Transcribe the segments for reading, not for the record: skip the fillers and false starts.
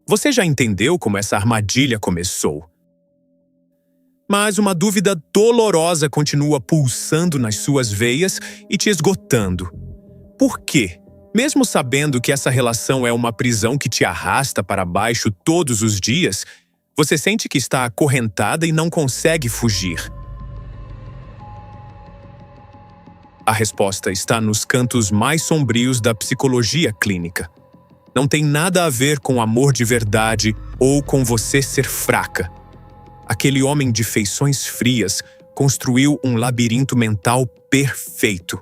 Você já entendeu como essa armadilha começou. Mas uma dúvida dolorosa continua pulsando nas suas veias e te esgotando. Por quê? Mesmo sabendo que essa relação é uma prisão que te arrasta para baixo todos os dias, você sente que está acorrentada e não consegue fugir. A resposta está nos cantos mais sombrios da psicologia clínica. Não tem nada a ver com amor de verdade ou com você ser fraca. Aquele homem de feições frias construiu um labirinto mental perfeito.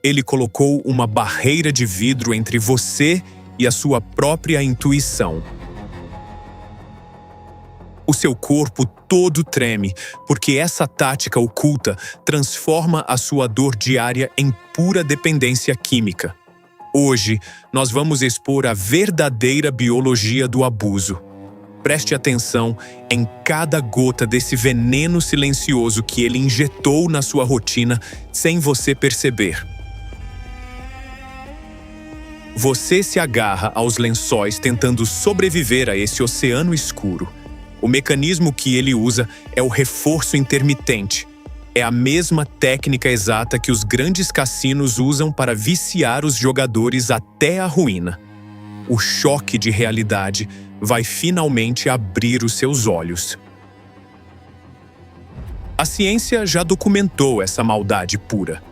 Ele colocou uma barreira de vidro entre você e a sua própria intuição. O seu corpo todo treme, porque essa tática oculta transforma a sua dor diária em pura dependência química. Hoje, nós vamos expor a verdadeira biologia do abuso. Preste atenção em cada gota desse veneno silencioso que ele injetou na sua rotina sem você perceber. Você se agarra aos lençóis tentando sobreviver a esse oceano escuro. O mecanismo que ele usa é o reforço intermitente. É a mesma técnica exata que os grandes cassinos usam para viciar os jogadores até a ruína. O choque de realidade vai finalmente abrir os seus olhos. A ciência já documentou essa maldade pura.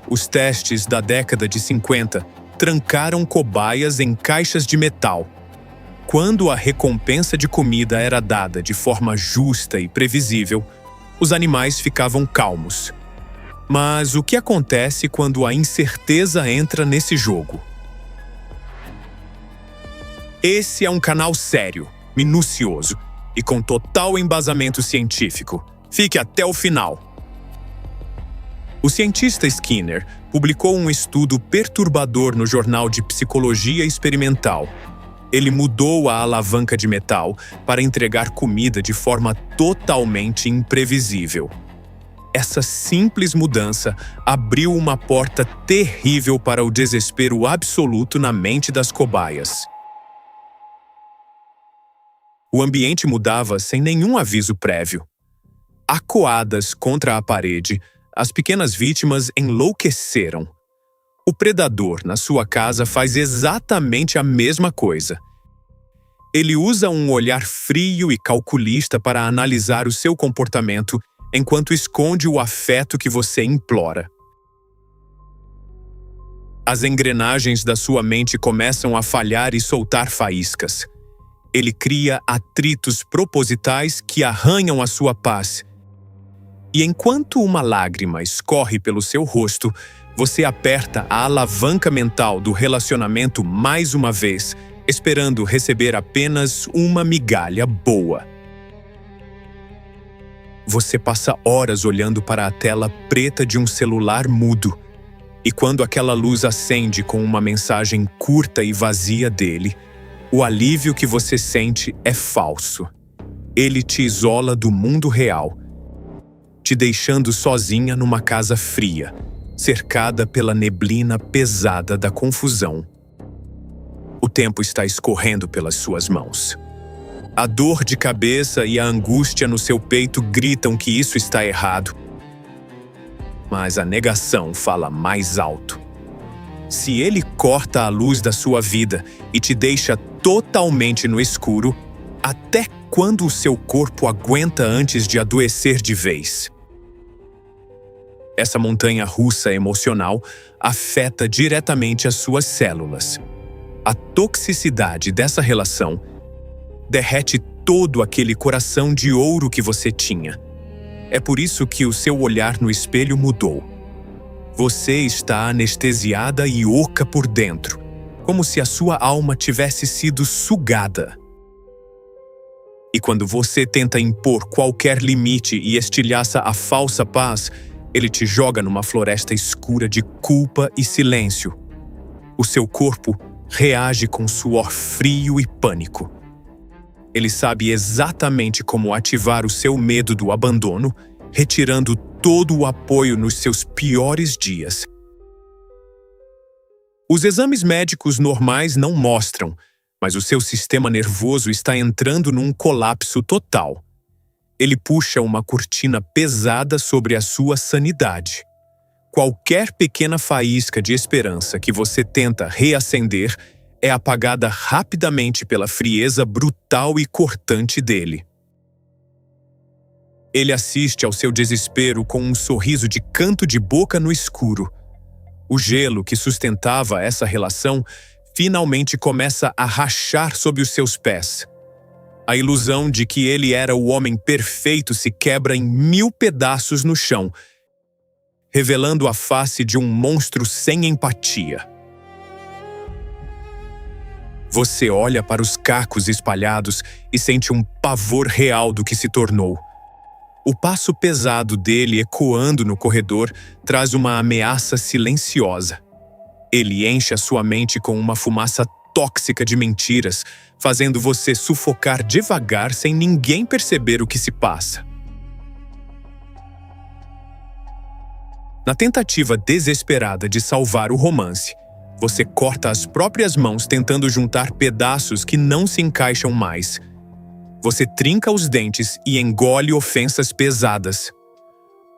Os testes da década de 50 trancaram cobaias em caixas de metal. Quando a recompensa de comida era dada de forma justa e previsível, os animais ficavam calmos. Mas o que acontece quando a incerteza entra nesse jogo? Esse é um canal sério, minucioso e com total embasamento científico. Fique até o final. O cientista Skinner publicou um estudo perturbador no Jornal de Psicologia Experimental. Ele mudou a alavanca de metal para entregar comida de forma totalmente imprevisível. Essa simples mudança abriu uma porta terrível para o desespero absoluto na mente das cobaias. O ambiente mudava sem nenhum aviso prévio. Acuadas contra a parede, as pequenas vítimas enlouqueceram. O predador na sua casa faz exatamente a mesma coisa. Ele usa um olhar frio e calculista para analisar o seu comportamento enquanto esconde o afeto que você implora. As engrenagens da sua mente começam a falhar e soltar faíscas. Ele cria atritos propositais que arranham a sua paz. E enquanto uma lágrima escorre pelo seu rosto, você aperta a alavanca mental do relacionamento mais uma vez, esperando receber apenas uma migalha boa. Você passa horas olhando para a tela preta de um celular mudo, e quando aquela luz acende com uma mensagem curta e vazia dele, o alívio que você sente é falso. Ele te isola do mundo real, te deixando sozinha numa casa fria, cercada pela neblina pesada da confusão. O tempo está escorrendo pelas suas mãos. A dor de cabeça e a angústia no seu peito gritam que isso está errado. Mas a negação fala mais alto. Se ele corta a luz da sua vida e te deixa totalmente no escuro, até quando o seu corpo aguenta antes de adoecer de vez? Essa montanha-russa emocional afeta diretamente as suas células. A toxicidade dessa relação derrete todo aquele coração de ouro que você tinha. É por isso que o seu olhar no espelho mudou. Você está anestesiada e oca por dentro, como se a sua alma tivesse sido sugada. E quando você tenta impor qualquer limite e estilhaça a falsa paz, ele te joga numa floresta escura de culpa e silêncio. O seu corpo reage com suor frio e pânico. Ele sabe exatamente como ativar o seu medo do abandono, retirando todo o apoio nos seus piores dias. Os exames médicos normais não mostram, mas o seu sistema nervoso está entrando num colapso total. Ele puxa uma cortina pesada sobre a sua sanidade. Qualquer pequena faísca de esperança que você tenta reacender é apagada rapidamente pela frieza brutal e cortante dele. Ele assiste ao seu desespero com um sorriso de canto de boca no escuro. O gelo que sustentava essa relação finalmente começa a rachar sob os seus pés. A ilusão de que ele era o homem perfeito se quebra em 1000 pedaços no chão, revelando a face de um monstro sem empatia. Você olha para os cacos espalhados e sente um pavor real do que se tornou. O passo pesado dele ecoando no corredor traz uma ameaça silenciosa. Ele enche a sua mente com uma fumaça tóxica de mentiras, fazendo você sufocar devagar sem ninguém perceber o que se passa. Na tentativa desesperada de salvar o romance, você corta as próprias mãos tentando juntar pedaços que não se encaixam mais. Você trinca os dentes e engole ofensas pesadas.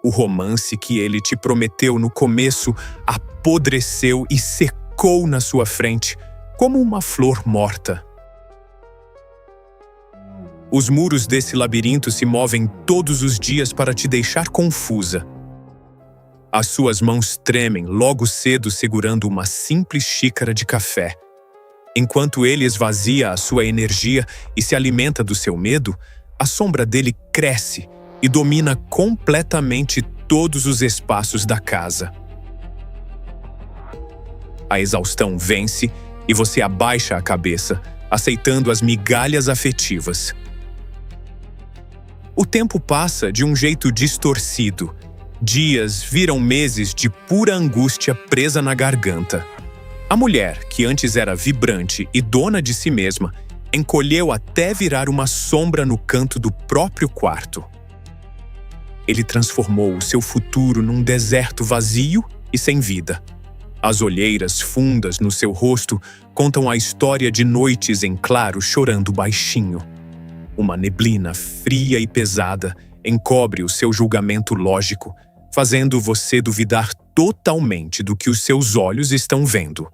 O romance que ele te prometeu no começo apodreceu e secou na sua frente, como uma flor morta. Os muros desse labirinto se movem todos os dias para te deixar confusa. As suas mãos tremem logo cedo segurando uma simples xícara de café. Enquanto ele esvazia a sua energia e se alimenta do seu medo, a sombra dele cresce e domina completamente todos os espaços da casa. A exaustão vence e você abaixa a cabeça, aceitando as migalhas afetivas. O tempo passa de um jeito distorcido. Dias viram meses de pura angústia presa na garganta. A mulher, que antes era vibrante e dona de si mesma, encolheu até virar uma sombra no canto do próprio quarto. Ele transformou o seu futuro num deserto vazio e sem vida. As olheiras fundas no seu rosto contam a história de noites em claro chorando baixinho. Uma neblina fria e pesada encobre o seu julgamento lógico, fazendo você duvidar totalmente do que os seus olhos estão vendo.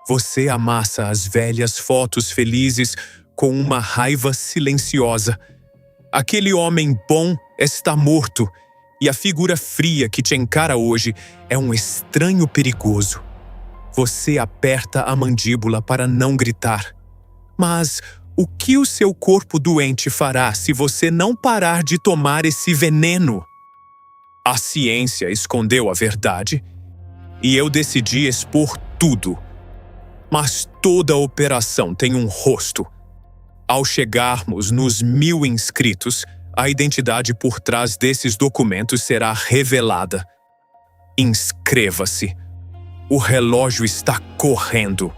Você amassa as velhas fotos felizes com uma raiva silenciosa. Aquele homem bom está morto e a figura fria que te encara hoje é um estranho perigoso. Você aperta a mandíbula para não gritar. Mas o que o seu corpo doente fará se você não parar de tomar esse veneno? A ciência escondeu a verdade e eu decidi expor tudo. Mas toda operação tem um rosto. Ao chegarmos nos 1000 inscritos, a identidade por trás desses documentos será revelada. Inscreva-se. O relógio está correndo.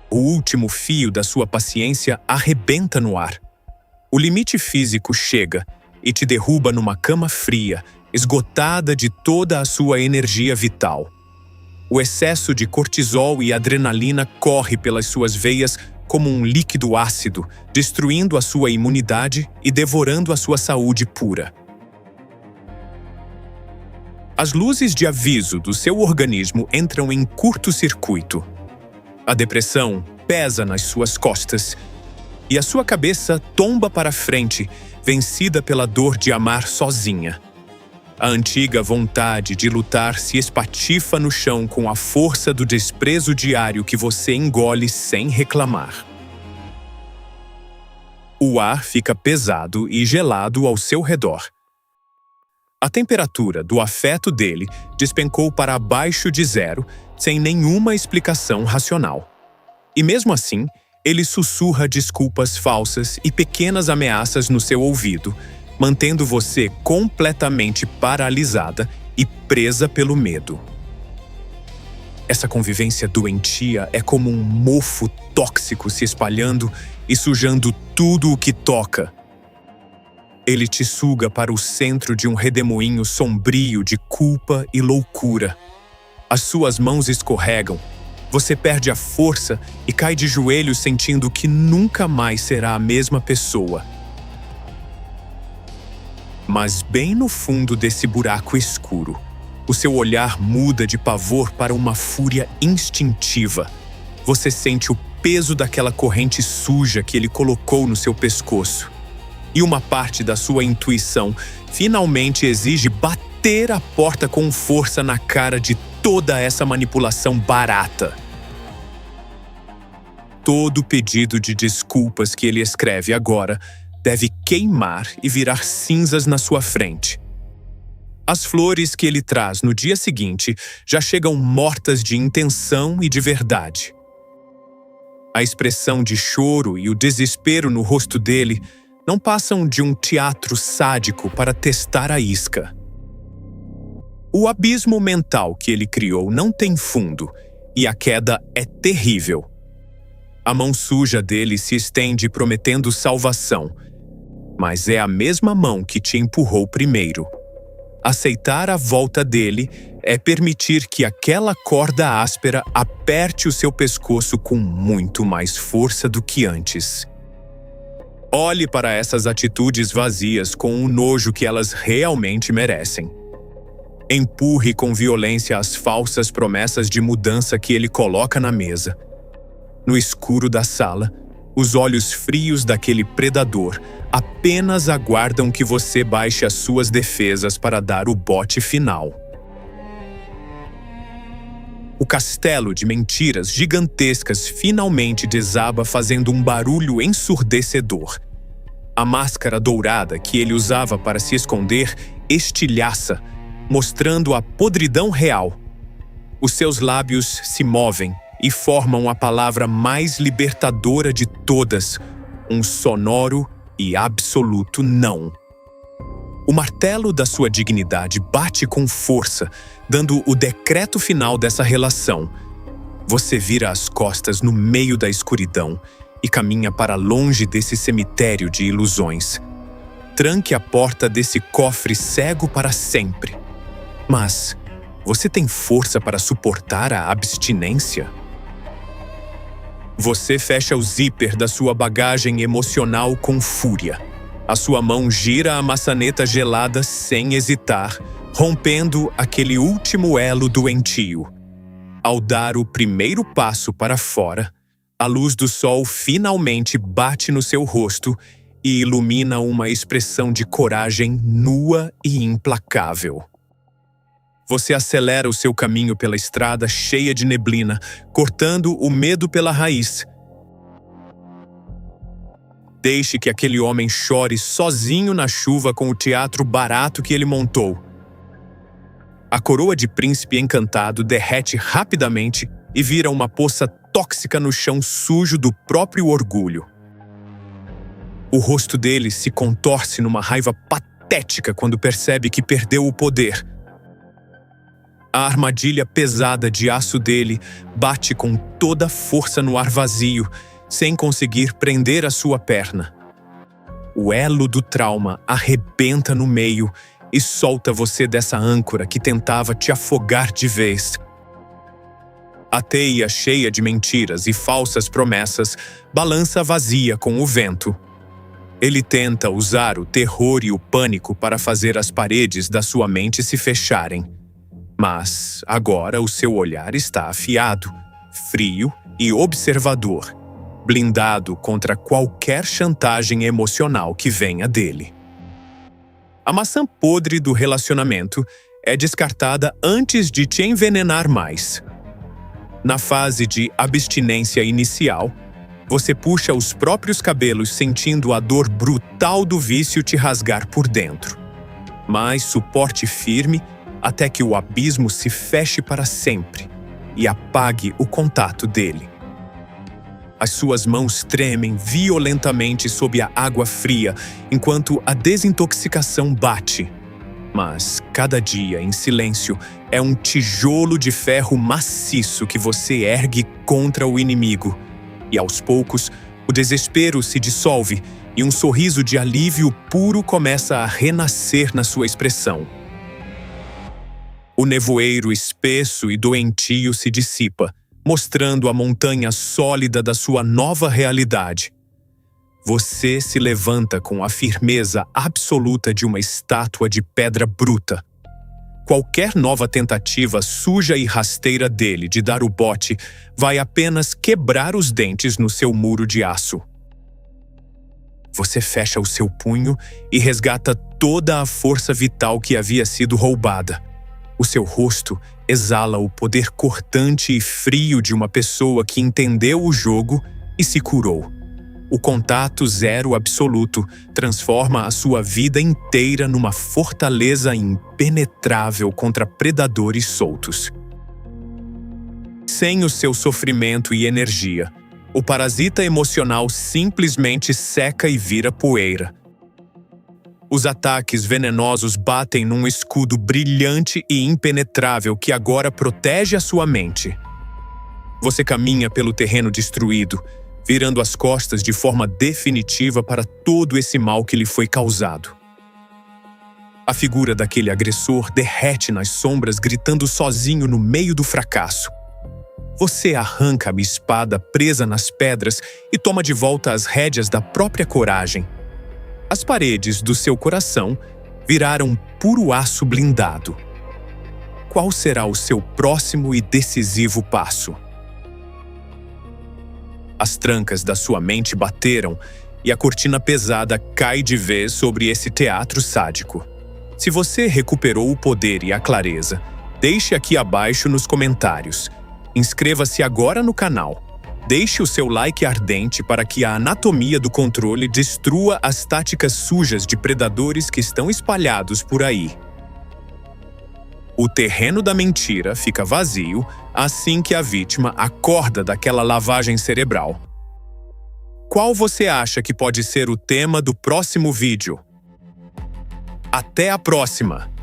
O último fio da sua paciência arrebenta no ar. O limite físico chega e te derruba numa cama fria, esgotada de toda a sua energia vital. O excesso de cortisol e adrenalina corre pelas suas veias como um líquido ácido, destruindo a sua imunidade e devorando a sua saúde pura. As luzes de aviso do seu organismo entram em curto-circuito. A depressão pesa nas suas costas e a sua cabeça tomba para frente, vencida pela dor de amar sozinha. A antiga vontade de lutar se espatifa no chão com a força do desprezo diário que você engole sem reclamar. O ar fica pesado e gelado ao seu redor. A temperatura do afeto dele despencou para abaixo de 0, sem nenhuma explicação racional. E mesmo assim, ele sussurra desculpas falsas e pequenas ameaças no seu ouvido, mantendo você completamente paralisada e presa pelo medo. Essa convivência doentia é como um mofo tóxico se espalhando e sujando tudo o que toca. Ele te suga para o centro de um redemoinho sombrio de culpa e loucura. As suas mãos escorregam Você perde a força e cai de joelhos sentindo que nunca mais será a mesma pessoa. Mas bem no fundo desse buraco escuro, o seu olhar muda de pavor para uma fúria instintiva. Você sente o peso daquela corrente suja que ele colocou no seu pescoço. E uma parte da sua intuição finalmente exige bater a porta com força na cara de toda essa manipulação barata. Todo pedido de desculpas que ele escreve agora deve queimar e virar cinzas na sua frente. As flores que ele traz no dia seguinte já chegam mortas de intenção e de verdade. A expressão de choro e o desespero no rosto dele não passam de um teatro sádico para testar a isca. O abismo mental que ele criou não tem fundo, e a queda é terrível. A mão suja dele se estende prometendo salvação, mas é a mesma mão que te empurrou primeiro. Aceitar a volta dele é permitir que aquela corda áspera aperte o seu pescoço com muito mais força do que antes. Olhe para essas atitudes vazias com o nojo que elas realmente merecem. Empurre com violência as falsas promessas de mudança que ele coloca na mesa. No escuro da sala, os olhos frios daquele predador apenas aguardam que você baixe as suas defesas para dar o bote final. O castelo de mentiras gigantescas finalmente desaba fazendo um barulho ensurdecedor. A máscara dourada que ele usava para se esconder estilhaça, mostrando a podridão real. Os seus lábios se movem e formam a palavra mais libertadora de todas, um sonoro e absoluto não. O martelo da sua dignidade bate com força, dando o decreto final dessa relação. Você vira as costas no meio da escuridão e caminha para longe desse cemitério de ilusões. Tranque a porta desse cofre cego para sempre. Mas você tem força para suportar a abstinência? Você fecha o zíper da sua bagagem emocional com fúria. A sua mão gira a maçaneta gelada sem hesitar, rompendo aquele último elo doentio. Ao dar o primeiro passo para fora, a luz do sol finalmente bate no seu rosto e ilumina uma expressão de coragem nua e implacável. Você acelera o seu caminho pela estrada cheia de neblina, cortando o medo pela raiz. Deixe que aquele homem chore sozinho na chuva com o teatro barato que ele montou. A coroa de príncipe encantado derrete rapidamente e vira uma poça tóxica no chão sujo do próprio orgulho. O rosto dele se contorce numa raiva patética quando percebe que perdeu o poder. A armadilha pesada de aço dele bate com toda a força no ar vazio, sem conseguir prender a sua perna. O elo do trauma arrebenta no meio e solta você dessa âncora que tentava te afogar de vez. A teia cheia de mentiras e falsas promessas balança vazia com o vento. Ele tenta usar o terror e o pânico para fazer as paredes da sua mente se fecharem. Mas agora o seu olhar está afiado, frio e observador, blindado contra qualquer chantagem emocional que venha dele. A maçã podre do relacionamento é descartada antes de te envenenar mais. Na fase de abstinência inicial, você puxa os próprios cabelos sentindo a dor brutal do vício te rasgar por dentro. Mas suporte firme até que o abismo se feche para sempre e apague o contato dele. As suas mãos tremem violentamente sob a água fria enquanto a desintoxicação bate. Mas cada dia, em silêncio, é um tijolo de ferro maciço que você ergue contra o inimigo. E aos poucos, o desespero se dissolve e um sorriso de alívio puro começa a renascer na sua expressão. O nevoeiro espesso e doentio se dissipa, mostrando a montanha sólida da sua nova realidade. Você se levanta com a firmeza absoluta de uma estátua de pedra bruta. Qualquer nova tentativa suja e rasteira dele de dar o bote vai apenas quebrar os dentes no seu muro de aço. Você fecha o seu punho e resgata toda a força vital que havia sido roubada. O seu rosto exala o poder cortante e frio de uma pessoa que entendeu o jogo e se curou. O contato zero absoluto transforma a sua vida inteira numa fortaleza impenetrável contra predadores soltos. Sem o seu sofrimento e energia, o parasita emocional simplesmente seca e vira poeira. Os ataques venenosos batem num escudo brilhante e impenetrável que agora protege a sua mente. Você caminha pelo terreno destruído, virando as costas de forma definitiva para todo esse mal que lhe foi causado. A figura daquele agressor derrete nas sombras, gritando sozinho no meio do fracasso. Você arranca a espada presa nas pedras e toma de volta as rédeas da própria coragem. As paredes do seu coração viraram puro aço blindado. Qual será o seu próximo e decisivo passo? As trancas da sua mente bateram e a cortina pesada cai de vez sobre esse teatro sádico. Se você recuperou o poder e a clareza, deixe aqui abaixo nos comentários. Inscreva-se agora no canal. Deixe o seu like ardente para que a anatomia do controle destrua as táticas sujas de predadores que estão espalhados por aí. O terreno da mentira fica vazio assim que a vítima acorda daquela lavagem cerebral. Qual você acha que pode ser o tema do próximo vídeo? Até a próxima!